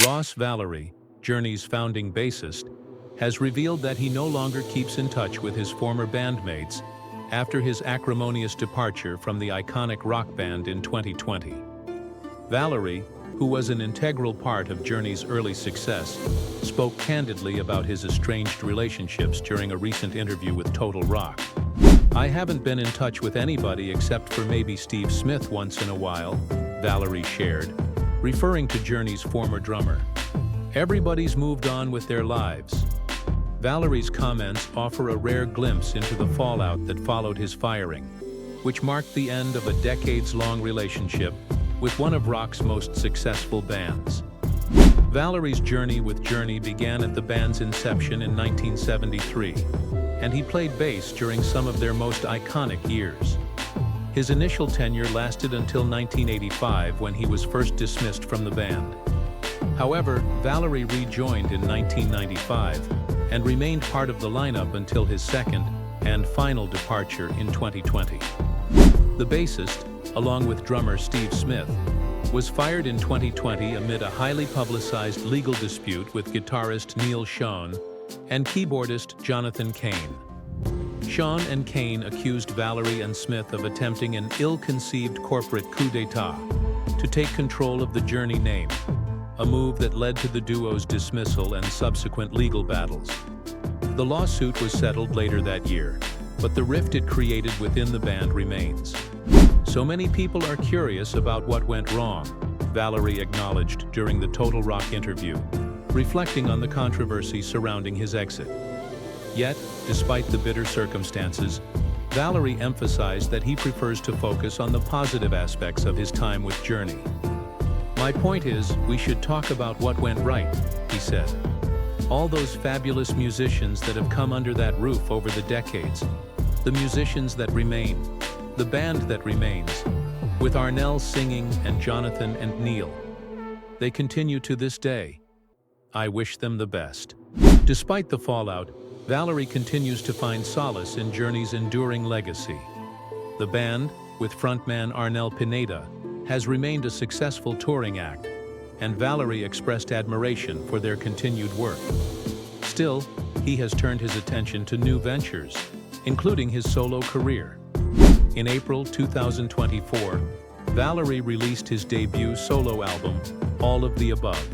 Ross Valory, Journey's founding bassist, has revealed that he no longer keeps in touch with his former bandmates after his acrimonious departure from the iconic rock band in 2020. Valory, who was an integral part of Journey's early success, spoke candidly about his estranged relationships during a recent interview with Total Rock. "I haven't been in touch with anybody except for maybe Steve Smith once in a while," Valory shared, referring to Journey's former drummer. "Everybody's moved on with their lives." Valory's comments offer a rare glimpse into the fallout that followed his firing, which marked the end of a decades-long relationship with one of rock's most successful bands. Valory's journey with Journey began at the band's inception in 1973, and he played bass during some of their most iconic years. His initial tenure lasted until 1985, when he was first dismissed from the band. However, Valory rejoined in 1995 and remained part of the lineup until his second and final departure in 2020. The bassist, along with drummer Steve Smith, was fired in 2020 amid a highly publicized legal dispute with guitarist Neil Schon and keyboardist Jonathan Cain. Schon and Cain accused Valory and Smith of attempting an ill-conceived corporate coup d'etat to take control of the Journey name, a move that led to the duo's dismissal and subsequent legal battles. The lawsuit was settled later that year, but the rift it created within the band remains. "So many people are curious about what went wrong," Valory acknowledged during the Total Rock interview, reflecting on the controversy surrounding his exit. Yet, despite the bitter circumstances, Valory emphasized that he prefers to focus on the positive aspects of his time with Journey. "My point is, we should talk about what went right," he said. "All those fabulous musicians that have come under that roof over the decades, the musicians that remain, the band that remains, with Arnell singing and Jonathan and Neil. They continue to this day. I wish them the best." Despite the fallout, Valory continues to find solace in Journey's enduring legacy. The band, with frontman Arnell Pineda, has remained a successful touring act, and Valory expressed admiration for their continued work. Still, he has turned his attention to new ventures, including his solo career. In April 2024, Valory released his debut solo album, All of the Above.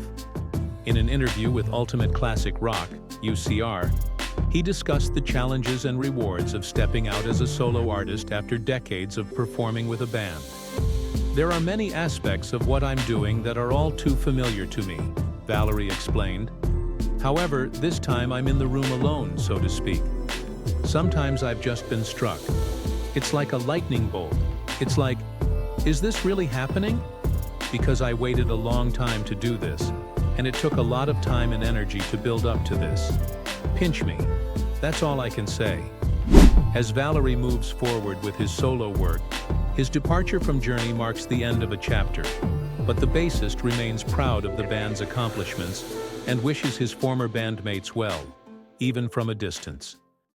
In an interview with Ultimate Classic Rock, UCR, he discussed the challenges and rewards of stepping out as a solo artist after decades of performing with a band. "There are many aspects of what I'm doing that are all too familiar to me," Valory explained. "However, this time I'm in the room alone, so to speak. Sometimes I've just been struck. It's like a lightning bolt. It's like, is this really happening? Because I waited a long time to do this, and it took a lot of time and energy to build up to this. Pinch me. That's all I can say." As Valory moves forward with his solo work, his departure from Journey marks the end of a chapter, but the bassist remains proud of the band's accomplishments and wishes his former bandmates well, even from a distance.